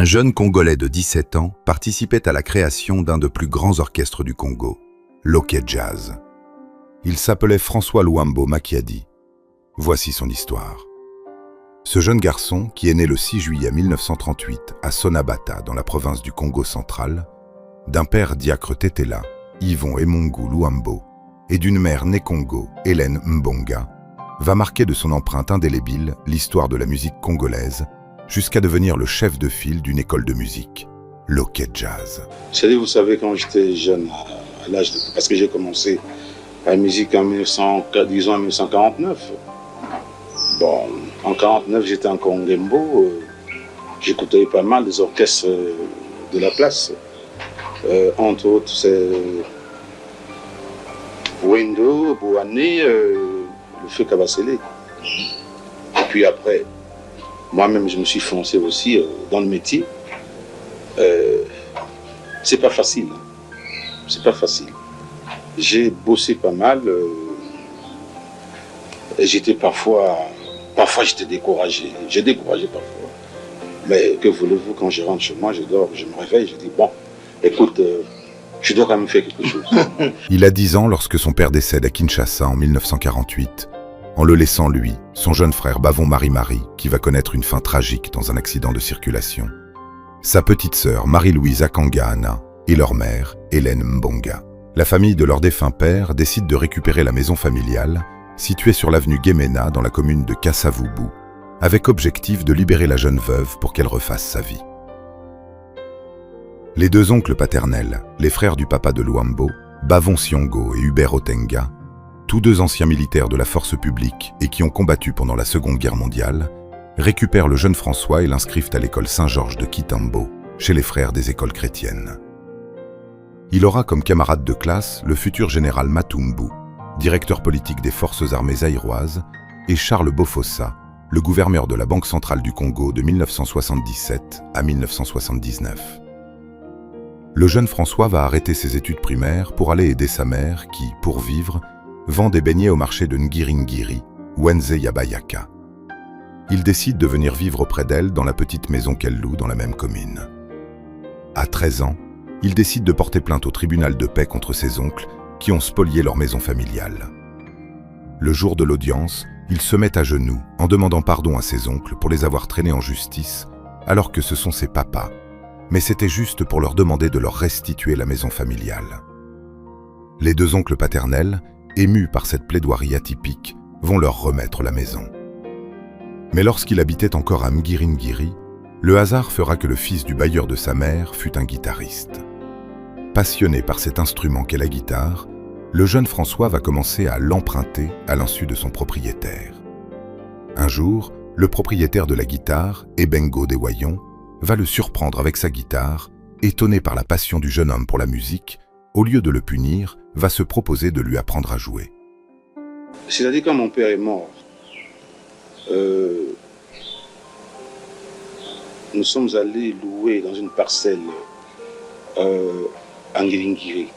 Un jeune Congolais de 17 ans participait à la création d'un des plus grands orchestres du Congo, l'Oké Jazz. Il s'appelait François Luambo Makiadi. Voici son histoire. Ce jeune garçon, qui est né le 6 juillet 1938 à Sonabata, dans la province du Congo central, d'un père diacre Tetela, Yvon Emungu Luambo, et d'une mère née Congo, Hélène Mbonga, va marquer de son empreinte indélébile l'histoire de la musique congolaise, jusqu'à devenir le chef de file d'une école de musique, l'Oké Jazz. Vous savez, quand j'étais jeune, à l'âge de... parce que j'ai commencé la musique en 1949. Bon, en 1949, j'étais en Congembo, j'écoutais pas mal des orchestres de la place. Entre autres, c'est Wendo, Bouané, le Feu Kabasele. Et puis après, moi-même, je me suis foncé aussi dans le métier. C'est pas facile. C'est pas facile. J'ai bossé pas mal. Et j'étais parfois j'étais découragé. J'ai découragé parfois. Mais que voulez-vous, quand je rentre chez moi, je dors, je me réveille, je dis bon, écoute, je dois quand même faire quelque chose. Il a 10 ans lorsque son père décède à Kinshasa en 1948, en le laissant lui, son jeune frère Bavon Marie-Marie, qui va connaître une fin tragique dans un accident de circulation, sa petite sœur Marie-Louise Akangahana et leur mère, Hélène Mbonga. La famille de leur défunt père décide de récupérer la maison familiale, située sur l'avenue Guémena dans la commune de Kassavubu, avec objectif de libérer la jeune veuve pour qu'elle refasse sa vie. Les deux oncles paternels, les frères du papa de Luambo, Bavon Siongo et Hubert Otenga, tous deux anciens militaires de la force publique et qui ont combattu pendant la Seconde Guerre mondiale, récupèrent le jeune François et l'inscrivent à l'école Saint-Georges de Kitambo, chez les frères des écoles chrétiennes. Il aura comme camarade de classe le futur général Matumbu, directeur politique des forces armées zaïroises, et Charles Bofossa, le gouverneur de la Banque centrale du Congo de 1977 à 1979. Le jeune François va arrêter ses études primaires pour aller aider sa mère qui, pour vivre, vend des beignets au marché de Ngiringiri, Wenze Yabayaka. Il décide de venir vivre auprès d'elle dans la petite maison qu'elle loue dans la même commune. À 13 ans, il décide de porter plainte au tribunal de paix contre ses oncles qui ont spolié leur maison familiale. Le jour de l'audience, il se met à genoux en demandant pardon à ses oncles pour les avoir traînés en justice alors que ce sont ses papas, mais c'était juste pour leur demander de leur restituer la maison familiale. Les deux oncles paternels, émus par cette plaidoirie atypique, vont leur remettre la maison. Mais lorsqu'il habitait encore à Ngiringiri, le hasard fera que le fils du bailleur de sa mère fut un guitariste. Passionné par cet instrument qu'est la guitare, le jeune François va commencer à l'emprunter à l'insu de son propriétaire. Un jour, le propriétaire de la guitare, Ebengo Dewayon, va le surprendre avec sa guitare, étonné par la passion du jeune homme pour la musique, au lieu de le punir, va se proposer de lui apprendre à jouer. C'est-à-dire quand mon père est mort, nous sommes allés louer dans une parcelle à Ngiringiri,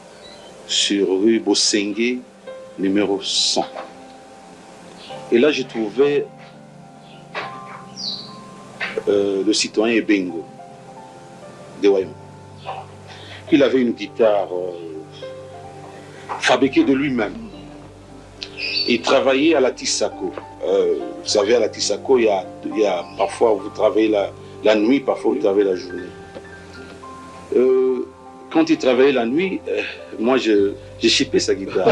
sur rue Bosengue, numéro 100. Et là, j'ai trouvé le citoyen Ebengo Dewayon. Il avait une guitare fabriquée de lui-même. Il travaillait à la Tissako. Vous savez, à la Tissako, il y a parfois vous travaillez la nuit, parfois vous travaillez la journée. Quand il travaillait la nuit, moi j'ai chippé sa guitare.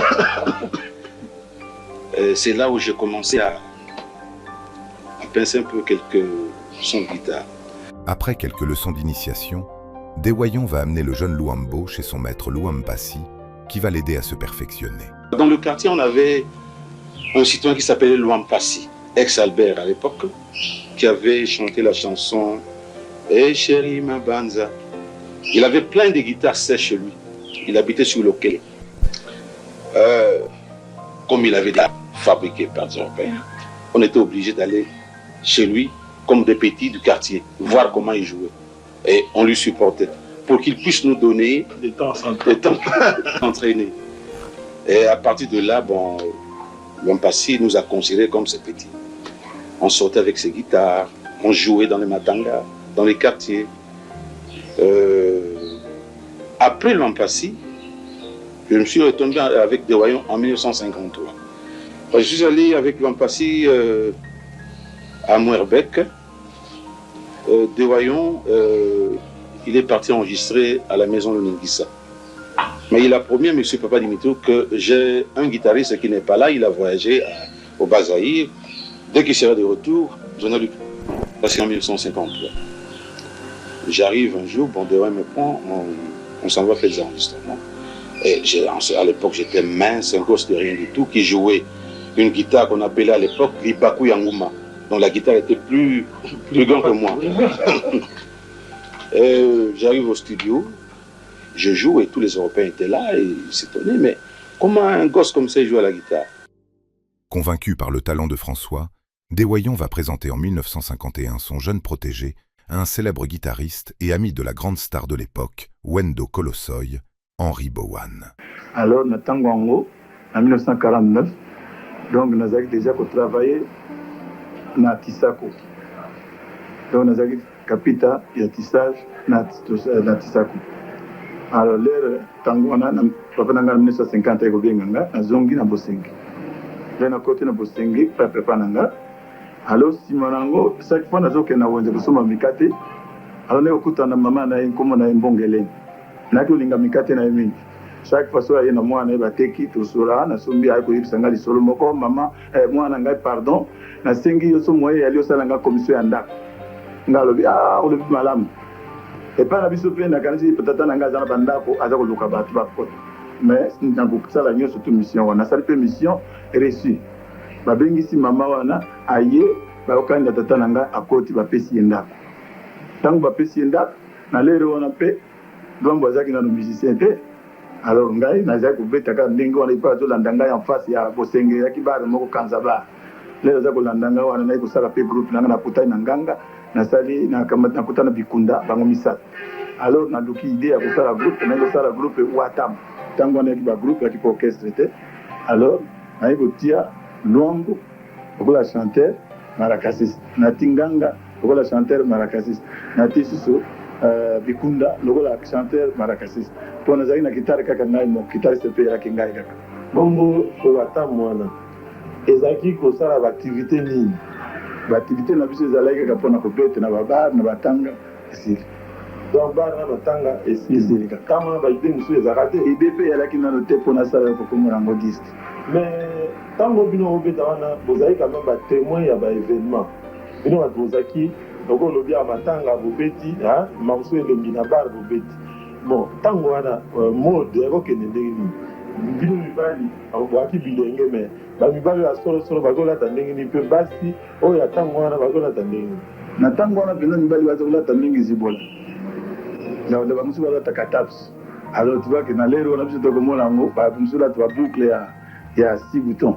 C'est là où j'ai commencé à pincer un peu quelques sons de guitare. Après quelques leçons d'initiation, Dewayon va amener le jeune Luambo chez son maître Luampassi, qui va l'aider à se perfectionner. Dans le quartier, on avait un citoyen qui s'appelait Luampassi, ex-Albert à l'époque, qui avait chanté la chanson « Eh chérie ma banza ». Il avait plein de guitares sèches chez lui. Il habitait sur le quai. Comme il avait fabriqué par son père, on était obligé d'aller chez lui comme des petits du quartier, voir comment il jouait. Et on lui supportait pour qu'il puisse nous donner des temps s'entraîner. Et à partir de là, bon, Luampassi nous a considérés comme ses petits. On sortait avec ses guitares, on jouait dans les matangas, dans les quartiers. Après l'Ampassi, je me suis retombé avec Dewayon en 1953. Je suis allé avec l'Ampassi à Moerbek. Dewayon, il est parti enregistrer à la maison de Ningissa. Mais il a promis à M. Papa Dimitrou que j'ai un guitariste qui n'est pas là, il a voyagé au Bazaïr. Dès qu'il sera de retour, j'en ai lu. C'est en 1953. J'arrive un jour, bon, Dewayon me prend, on s'en va faire des enregistrements. Et à l'époque, j'étais mince, un gosse de rien du tout, qui jouait une guitare qu'on appelait à l'époque Libaku Yangouma. Donc la guitare était plus grande que moi. J'arrive au studio, je joue et tous les Européens étaient là et ils s'étonnaient. Mais comment un gosse comme ça joue à la guitare? Convaincu par le talent de François, Dewayon va présenter en 1951 son jeune protégé à un célèbre guitariste et ami de la grande star de l'époque, Wendo Kolossoy, Henri Bowan. Alors, en 1949, donc nous avons déjà travaillé na Tisako. Donc nous avons capita et tissage na Tisako. Alors l'air tango na papa na 1950 eko benganga na zongi na Bosengi. Là na côté na Bosengi papa nanga. Alors simanango chaque fois nazo ke na wonze kusoma mikate. Alors ne okuta na mama na inkomo na mbongele. Na kulinga mikate na mingi. Chaque fois soit na mwana e bateki to sura na sombi ay ko yibisanga li solo moko mama mwana ngai pardon na sengi yo so moye ali osala nga commission ya ndako. Ngalobi o le malamu. Et pas la biso pe na kanisi peut-être na nga za bandako aza ko luka batu ba ko. Mais ntango kusala nyo surtout mission wana sali pe mission reçue. Ba bengisi mama wana aye ba okanda tata na nga akoti ba pesi ndako. Tango ba pesi ndako na lero wana pe dombo azaki na musicien te. Alors ngai naza kubeta ka ndenge wana ipa zo landanga en face ya Bosenge ya kibara moko kanzaba. Lero za ko landanga wana na kusala pe groupe nanga na putai na nganga na sali na kamata na kutana bikunda bango misat. Alors na duki idée ya kusala groupe na kusala groupe Watam. Tango na kiba groupe ya kipo orchestre te. Alors na tia Luambo okola chanteur Marakasis na Tinganga okola chanteur Marakasis na Tisuso bikunda lokola chanteur Marakasis. Pona zaki na guitare kaka ngai mo guitare se pe ya kingai kaka. Bongo Watam wana ezaki kosala activité nini? Activité na biso ezalaki kaka mpona kobete na babar na batanga esili. Donc bar na batanga esili kama baide mosusu ezalaka te. Ide mpe eyalaki nano te mpona asala kokomona yango disque. Mais ntango bino obeta wana bozali quand même batémoin ya baévénement. Bino bato bozalaki loko olobi ya matanga bobeti mamosu elongi na bar bobeti. Bon ntango wana mode ekokende ndenge nini? Bino mibali abobwaki bilenge me bamibali ya solosolo bazolata ndenge nini mpe basi oyo ya ntango wana bazolata ndenge nini? Na ntango wana mpenza mibali bazolata mingi zibola na bamosusu bazolata taps. Alors tu vois que na lero wana biso tokomona yango bamosusu lata baboucle ya 6 boutons.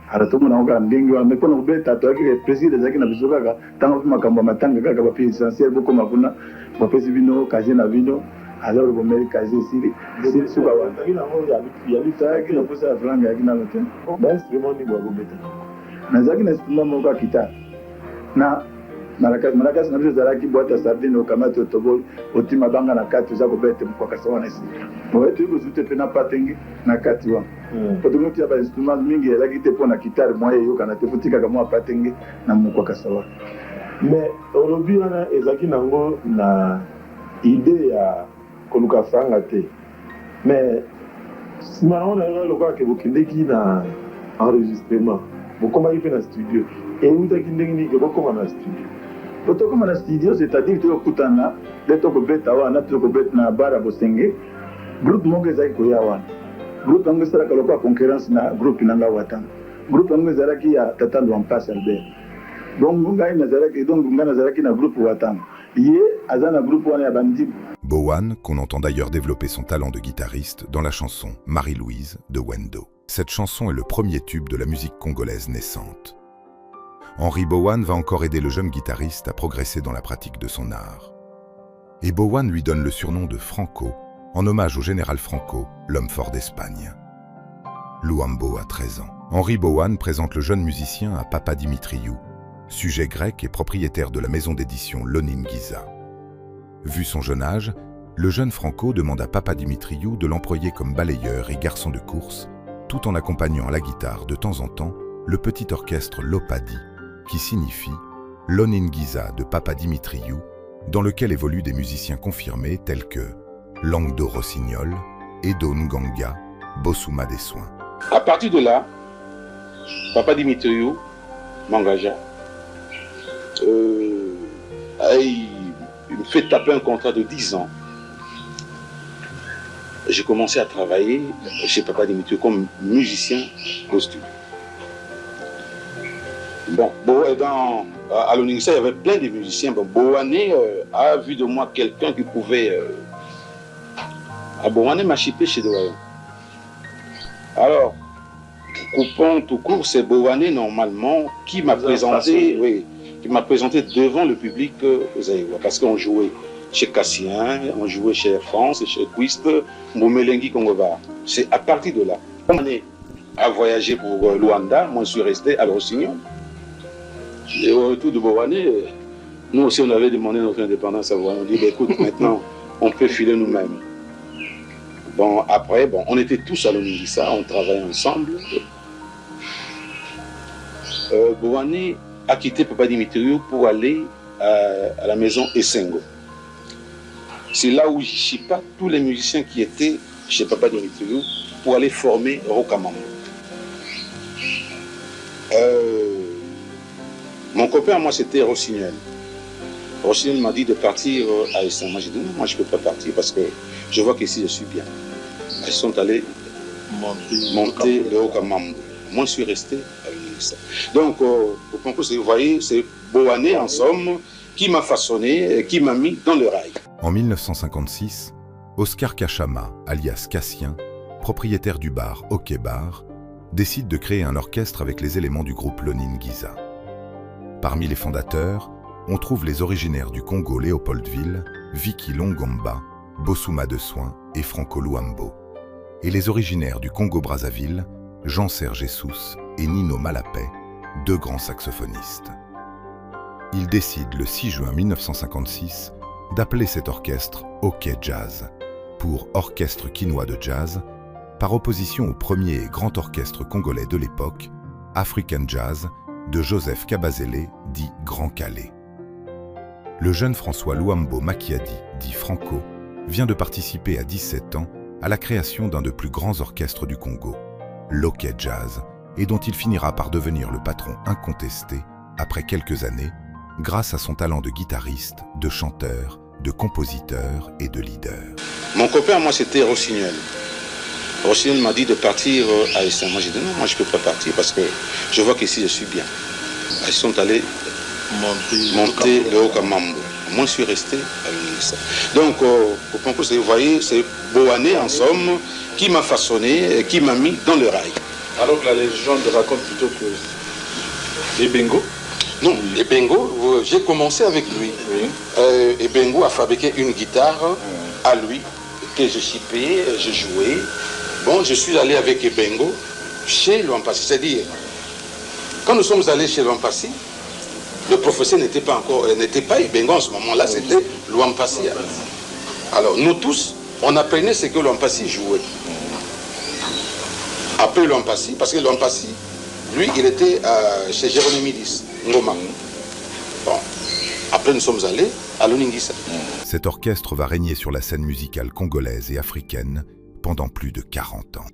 Alors tomona yango kaka ndenge wana me mpona kobeta toyaki précise ezalaki na biso kaka ntango mpe makambo ya matanga kaka bapi essentiel bokoma kuna bapesi bino kazie na bino. Alors bomeli kazie esili suka wana yalitaki na posa ya franga yaki nano te. Bainstrument nini bakobeta? Nazalaki na instrument moko ya kitare na Maracas na biso ezalaki boîte ya sardine okamati otoboli otima banga na kati oza kobete mokwakasa wana esili boye toyi kozwi te mpe na patenge na kati wana po tokotia bainstrument mingi ezalaki te mpo na kitare mwa eyokana te fotikaka mwa patenge na mokwakasa wana. Mais olobi wana ezalaki nango na idée ya koluka franga te. Mais nsima nango na yo lokola ke bokendeki na enregistrement bokomaki mpe na studio eutaki ndenge nini ekokoma na studio? Tokoma na studio c'est-à-dire tokokutana nde tokobeta wana tokobeta na bar ya Bosenge groupe moko ezalaki koya wana. Groupe yango esalaka lokola concurrence na groupe nanga Watanga. Groupe yango ezalaki ya tata Lwampasi Albert. Donc ngai nazalaki na groupe Watanga. Ye aza na groupe wana ya Bandibu. Bowan, qu'on entend d'ailleurs développer son talent de guitariste dans la chanson Marie-Louise de Wendo. Cette chanson est le premier tube de la musique congolaise naissante. Henri Bowan va encore aider le jeune guitariste à progresser dans la pratique de son art. Et Bowan lui donne le surnom de Franco, en hommage au général Franco, l'homme fort d'Espagne. Luambo a 13 ans. Henri Bowan présente le jeune musicien à Papa Dimitriou, sujet grec et propriétaire de la maison d'édition Lonin Giza. Vu son jeune âge, le jeune Franco demande à Papa Dimitriou de l'employer comme balayeur et garçon de course, tout en accompagnant à la guitare de temps en temps le petit orchestre Lopadi, qui signifie l'Oningiza de Papa Dimitriou, dans lequel évoluent des musiciens confirmés tels que Langdo Rossignol, Edo Nganga, Bossouma des Soins. À partir de là, Papa Dimitriou m'engagea. Il me fait taper un contrat de 10 ans. J'ai commencé à travailler chez Papa Dimitriou comme musicien au studio. Bon, à l'Oningiza, il y avait plein de musiciens. Bon, Bowané a vu de moi quelqu'un qui pouvait... Bowané m'a chippé chez Doyon. Alors, coupant tout court, c'est Bowané normalement qui m'a présenté, qui m'a présenté devant le public zaïrois. Parce qu'on jouait chez Cassien, on jouait chez Air France, chez Quist, Moumelengi Kongova. C'est à partir de là. Bowané a voyagé pour Luanda, moi je suis resté à Rossignol. Et au retour de Bowané, nous aussi on avait demandé notre indépendance à Bowané. On dit, écoute, maintenant on peut filer nous-mêmes. Bon, après, on était tous à l'Oningiza, on travaillait ensemble. Bowané a quitté Papa Dimitriou pour aller à la maison Essengo. C'est là où je chipa tous les musiciens qui étaient chez Papa Dimitriou pour aller former Rokamambo. Mon copain, moi, c'était Rossignol. Rossignol m'a dit de partir à Essengo. Moi, j'ai dit non, moi, je ne peux pas partir parce que je vois qu'ici, je suis bien. Ils sont allés monter le Rokamambo. Moi, je suis resté à l'Oningiza. Donc, au concours, vous voyez, c'est Bowané, en somme, qui m'a façonné et qui m'a mis dans le rail. En 1956, Oscar Kachama, alias Cassien, propriétaire du bar Hockey Bar, décide de créer un orchestre avec les éléments du groupe l'Oningiza. Parmi les fondateurs, on trouve les originaires du Congo Léopoldville, Vicky Longomba, Bossouma de Soins et Franco Luambo, et les originaires du Congo-Brazzaville, Jean-Serge Jesus et Nino Malapé, deux grands saxophonistes. Ils décident le 6 juin 1956 d'appeler cet orchestre Hockey Jazz, pour Orchestre Quinois de Jazz, par opposition au premier et grand orchestre congolais de l'époque, African Jazz, de Joseph Kabazele, dit Grand Calais. Le jeune François Luambo Makiadi, dit Franco, vient de participer à 17 ans à la création d'un des plus grands orchestres du Congo, l'Hockey Jazz, et dont il finira par devenir le patron incontesté après quelques années, grâce à son talent de guitariste, de chanteur, de compositeur et de leader. Mon copain, moi, c'était Rossignol. Rossignol m'a dit de partir à Essengo. Moi, j'ai dit non, moi, je ne peux pas partir parce que je vois qu'ici, je suis bien. Ils sont allés monter le Rokamambo. Moi, je suis resté à l'Oningiza. Donc, au concours, vous voyez, c'est Bowané, en somme, qui m'a façonné et qui m'a mis dans le rail. Alors que la légende raconte plutôt que Ebengo. Non, Ebengo, j'ai commencé avec lui. Oui. Ebengo a fabriqué une guitare à lui, que je chipais, je jouais. Bon, je suis allé avec Ebengo chez Luampassi. C'est-à-dire, quand nous sommes allés chez Luampassi, le professeur n'était pas Ebengo en ce moment-là, c'était Luampassi. Alors, nous tous, on apprenait ce que Luampassi jouait. Après Luampassi, parce que Luampassi, lui, il était chez Jérémie Ngoma. Bon, après nous sommes allés à l'Oningiza. Cet orchestre va régner sur la scène musicale congolaise et africaine pendant plus de 40 ans.